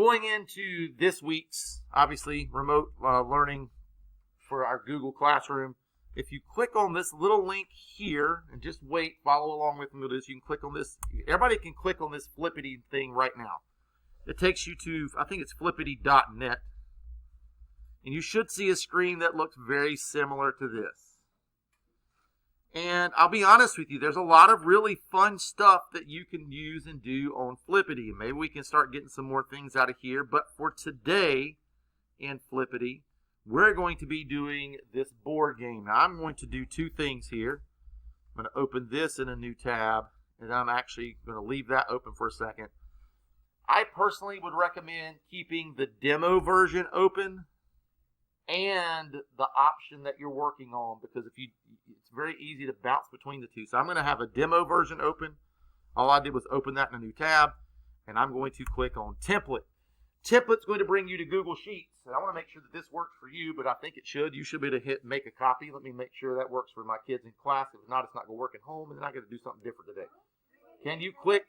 going into this week's, obviously, remote learning for our Google Classroom, if you click on this little link here and just wait, follow along with me with this, you can click on this. Everybody can click on this Flippity thing right now. It takes you to, I think it's flippity.net. And you should see a screen that looks very similar to this. And I'll be honest with you, there's a lot of really fun stuff that you can use and do on Flippity. Maybe we can start getting some more things out of here. But for today in Flippity, we're going to be doing this board game. Now, I'm going to do two things here. I'm going to open this in a new tab, and I'm actually going to leave that open for a second. I personally would recommend keeping the demo version open and the option that you're working on, because it's very easy to bounce between the two. So I'm going to have a demo version open. All I did was open that in a new tab, and I'm going to click on Template. Template's going to bring you to Google Sheets, and I want to make sure that this works for you, but I think it should. You should be able to hit Make a Copy. Let me make sure that works for my kids in class. If not, it's not going to work at home, and then I got to do something different today. Can you click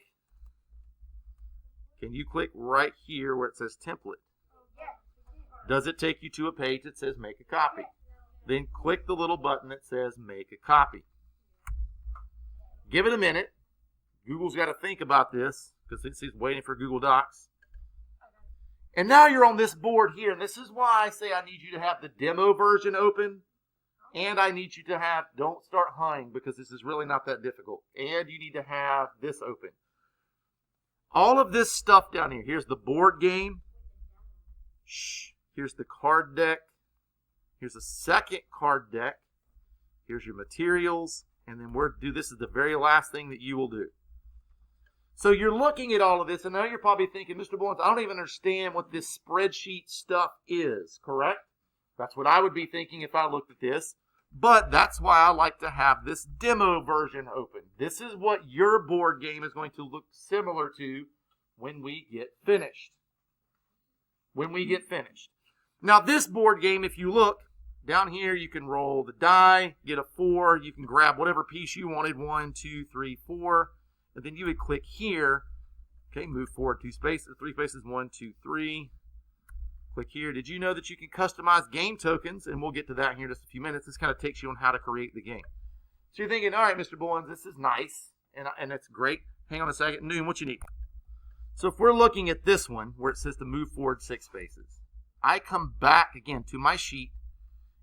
right here where it says Template? Does it take you to a page that says Make a Copy? Then click the little button that says Make a Copy. Give it a minute. Google's got to think about this because it's waiting for Google Docs. And now you're on this board here, and this is why I say I need you to have the demo version open, and I need you to have, don't start humming because this is really not that difficult, and you need to have this open. All of this stuff down here, here's the board game, here's the card deck, here's a second card deck, here's your materials, and then this is the very last thing that you will do. So you're looking at all of this, and now you're probably thinking, Mr. Bowens, I don't even understand what this spreadsheet stuff is, correct? That's what I would be thinking if I looked at this. But that's why I like to have this demo version open. This is what your board game is going to look similar to when we get finished. Now this board game, if you look, down here you can roll the die, get a 4, you can grab whatever piece you wanted, 1, 2, 3, 4. And then you would click here. Okay, move forward 3 spaces, 1, 2, 3. Click here. Did you know that you can customize game tokens? And we'll get to that here in just a few minutes. This kind of takes you on how to create the game. So you're thinking, all right, Mr. Bowens, this is nice, and that's great. Hang on a second. Noon, what you need? So if we're looking at this one where it says to move forward 6 spaces, I come back again to my sheet.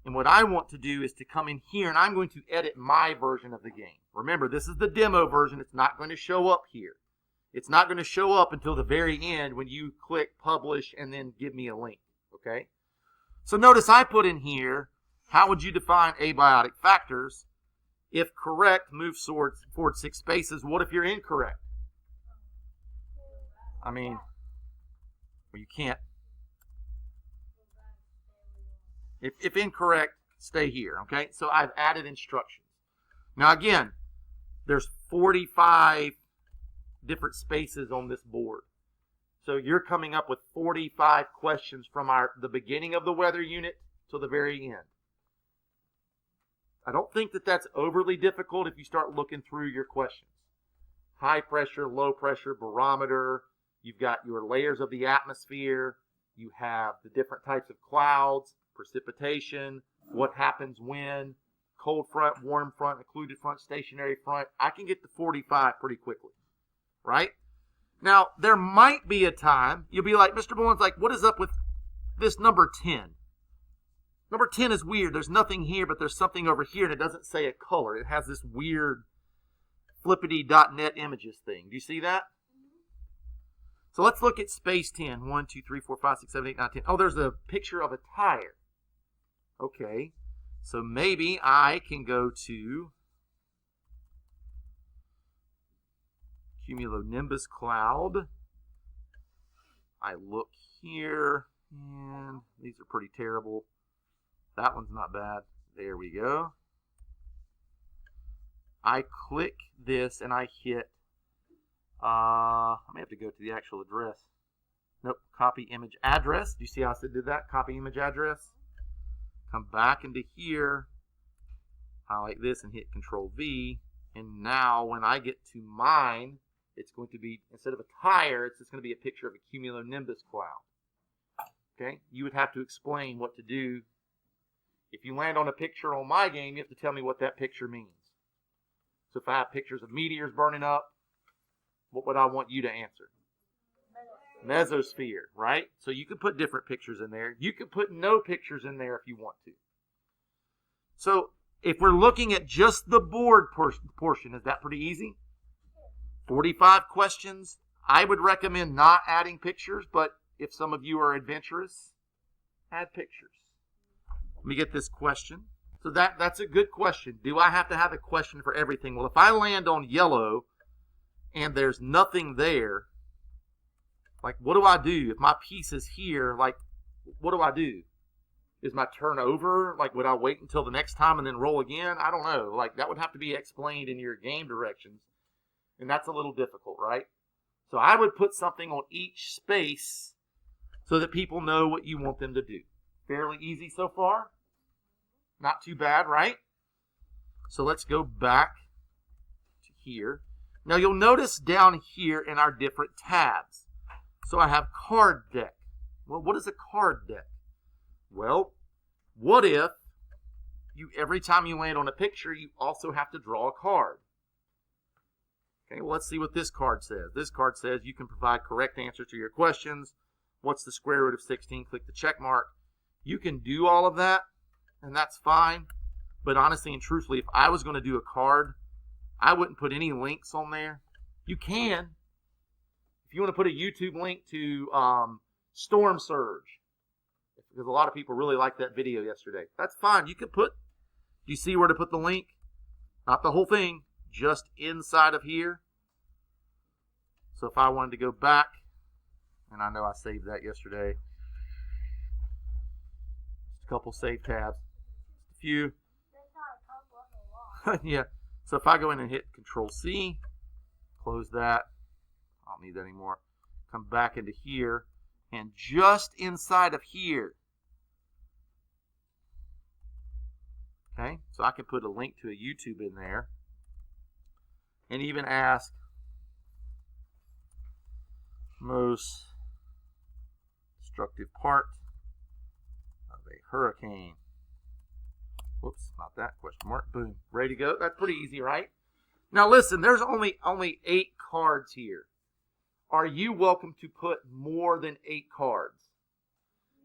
And what I want to do is to come in here, and I'm going to edit my version of the game. Remember, this is the demo version. It's not going to show up here. It's not going to show up until the very end when you click Publish and then give me a link. Okay? So notice I put in here, how would you define abiotic factors? If correct, move forward 6 spaces. What if you're incorrect? I mean, well, you can't. If incorrect, stay here, okay? So I've added instructions. Now again, there's 45 different spaces on this board. So you're coming up with 45 questions from the beginning of the weather unit to the very end. I don't think that that's overly difficult if you start looking through your questions. High pressure, low pressure, barometer. You've got your layers of the atmosphere. You have the different types of clouds. Precipitation, what happens when, cold front, warm front, occluded front, stationary front. I can get to 45 pretty quickly, right? Now, there might be a time you'll be like, Mr. Bowens, like, what is up with this number 10? Number 10 is weird. There's nothing here, but there's something over here, and it doesn't say a color. It has this weird flippity.net images thing. Do you see that? So let's look at space 10. 1, 2, 3, 4, 5, 6, 7, 8, 9, 10. Oh, there's a picture of a tire. Okay, so maybe I can go to cumulonimbus cloud. I look here, and these are pretty terrible. That one's not bad. There we go. I click this, and I hit, I may have to go to the actual address. Nope, copy image address. Do you see how I did that? Copy image address. Come back into here, highlight this and hit Control V. And now when I get to mine, it's going to be, instead of a tire, it's just going to be a picture of a cumulonimbus cloud. Okay? You would have to explain what to do. If you land on a picture on my game, you have to tell me what that picture means. So if I have pictures of meteors burning up, what would I want you to answer? Mesosphere, right? So you could put different pictures in there. You could put no pictures in there if you want to. So if we're looking at just the board portion, is that pretty easy? 45 questions. I would recommend not adding pictures, but if some of you are adventurous, add pictures. Let me get this question. So that's a good question. Do I have to have a question for everything? Well, if I land on yellow and there's nothing there, like, what do I do? If my piece is here, like, what do I do? Is my turn over? Like, would I wait until the next time and then roll again? I don't know. Like, that would have to be explained in your game directions. And that's a little difficult, right? So I would put something on each space so that people know what you want them to do. Fairly easy so far? Not too bad, right? So let's go back to here. Now you'll notice down here in our different tabs. So I have card deck. Well, what is a card deck? Well, what if every time you land on a picture, you also have to draw a card? Okay, well, let's see what this card says. This card says you can provide correct answers to your questions. What's the square root of 16? Click the check mark. You can do all of that, and that's fine. But honestly and truthfully, if I was going to do a card, I wouldn't put any links on there. You can. If you want to put a YouTube link to Storm Surge, because a lot of people really liked that video yesterday, that's fine. You can put, do you see where to put the link? Not the whole thing, just inside of here. So if I wanted to go back, and I know I saved that yesterday, just a couple save tabs, a few. Yeah. So if I go in and hit Control C, close that. I don't need that anymore. Come back into here, and just inside of here, okay, so I can put a link to a YouTube in there, and even ask most destructive part of a hurricane. Whoops, not that, question mark. Boom, ready to go. That's pretty easy, right? Now listen, there's only 8 cards here. Are you welcome to put more than 8 cards?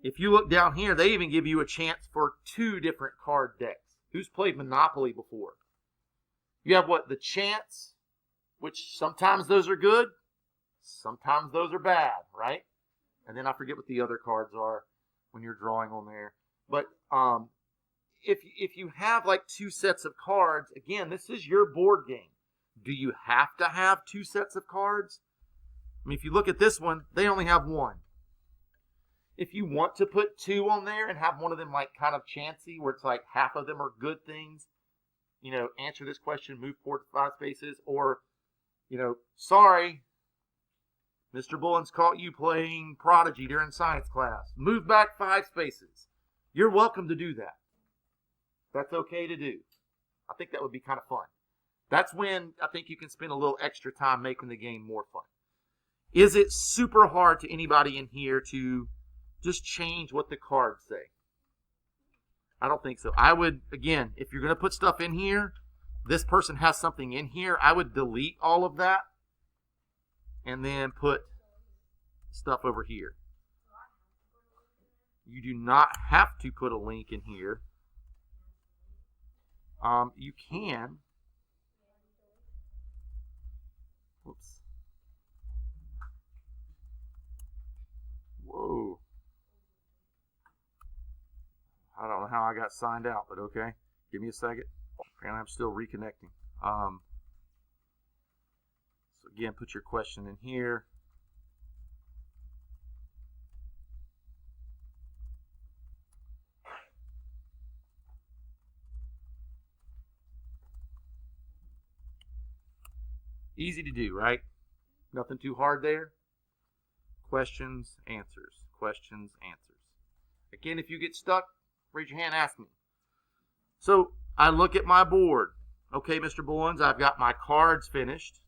If you look down here, they even give you a chance for 2 different card decks. Who's played Monopoly before? You have what? The chance, which sometimes those are good, sometimes those are bad, right? And then I forget what the other cards are when you're drawing on there. But if you have like 2 sets of cards, again, this is your board game. Do you have to have 2 sets of cards? I mean, if you look at this one, they only have 1. If you want to put 2 on there and have one of them like kind of chancy, where it's like half of them are good things, you know, answer this question, move forward 5 spaces, or, you know, sorry, Mr. Bullens caught you playing Prodigy during science class. Move back 5 spaces. You're welcome to do that. That's okay to do. I think that would be kind of fun. That's when I think you can spend a little extra time making the game more fun. Is it super hard to anybody in here to just change what the cards say? I don't think so. I would, again, if you're going to put stuff in here, this person has something in here, I would delete all of that and then put stuff over here. You do not have to put a link in here. You can. Whoops. Whoa. I don't know how I got signed out, but okay. Give me a second. And I'm still reconnecting. So again, put your question in here. Easy to do, right? Nothing too hard there. Questions, answers. Questions, answers. Again, if you get stuck, raise your hand, ask me. So I look at my board. Okay, Mr. Bullens, I've got my cards finished.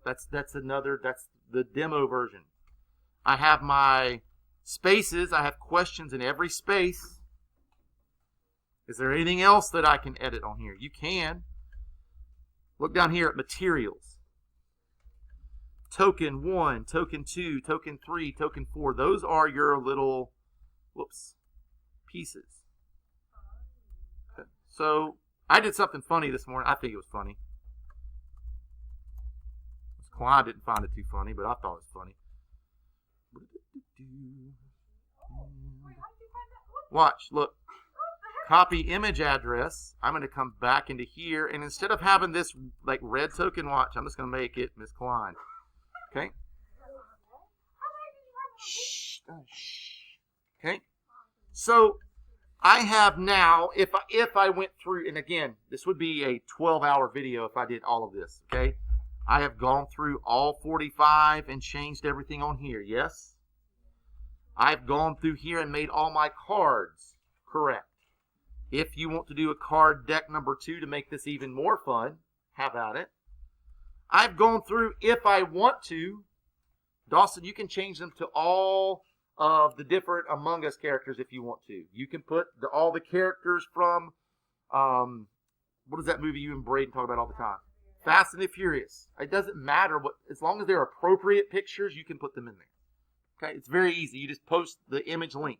That's the demo version. I have my spaces. I have questions in every space. Is there anything else that I can edit on here? You can. Look down here at materials. Token 1, token 2, token 3, token 4. Those are your little, pieces. Okay. So I did something funny this morning. I think it was funny. Klein didn't find it too funny, but I thought it was funny. Watch, look. Copy image address. I'm going to come back into here, and instead of having this like red token, watch, I'm just going to make it Miss Klein. Okay. Okay. So I have now, if I went through, and again, this would be a 12-hour video if I did all of this. Okay. I have gone through all 45 and changed everything on here. Yes. I've gone through here and made all my cards correct. If you want to do a card deck number 2 to make this even more fun, have at it. I've gone through, if I want to, Dawson, you can change them to all of the different Among Us characters if you want to. You can put all the characters from, what is that movie you and Braden talk about all the time? Fast and the Furious. It doesn't matter what, as long as they're appropriate pictures, you can put them in there. Okay, it's very easy. You just post the image link.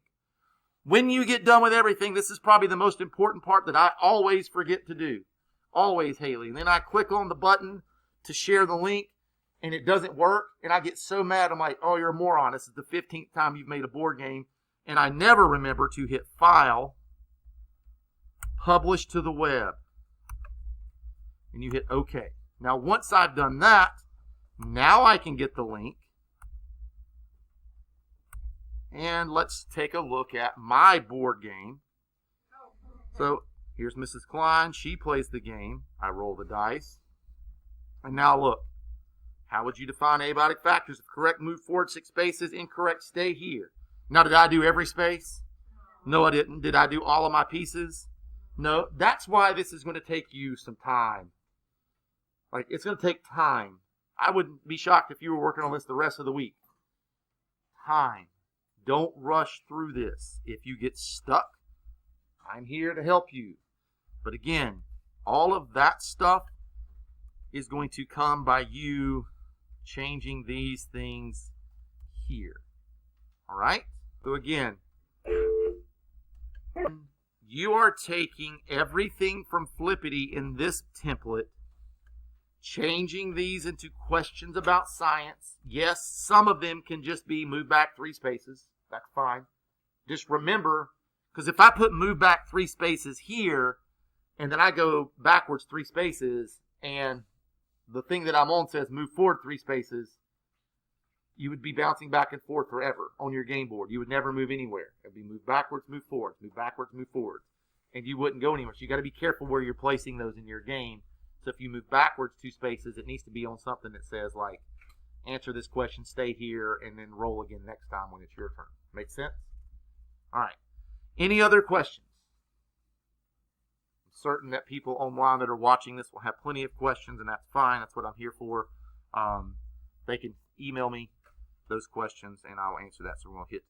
When you get done with everything, this is probably the most important part that I always forget to do. Always, Haley. And then I click on the button to share the link, and it doesn't work, and I get so mad. I'm like, oh, you're a moron. This is the 15th time you've made a board game, and I never remember to hit File, Publish to the Web, and you hit OK. Now, once I've done that, now I can get the link, and let's take a look at my board game. So here's Mrs. Klein. She plays the game. I roll the dice. And now look. How would you define abiotic factors? If correct, move forward 6 spaces. Incorrect, stay here. Now, did I do every space? No, I didn't. Did I do all of my pieces? No. That's why this is going to take you some time. Like, it's going to take time. I wouldn't be shocked if you were working on this the rest of the week. Time. Don't rush through this. If you get stuck, I'm here to help you. But again, all of that stuff is going to come by you changing these things here. All right? So again, you are taking everything from Flippity in this template, changing these into questions about science. Yes, some of them can just be move back 3 spaces. That's fine. Just remember, because if I put move back 3 spaces here, and then I go backwards 3 spaces, and the thing that I'm on says move forward 3 spaces, you would be bouncing back and forth forever on your game board. You would never move anywhere. It would be move backwards, move forwards, move backwards, move forwards. And you wouldn't go anywhere. So you got to be careful where you're placing those in your game. So if you move backwards 2 spaces, it needs to be on something that says, like, answer this question, stay here, and then roll again next time when it's your turn. Make sense? All right. Any other questions? I'm certain that people online that are watching this will have plenty of questions, and that's fine. That's what I'm here for. They can email me those questions, and I'll answer that. So we're going to hit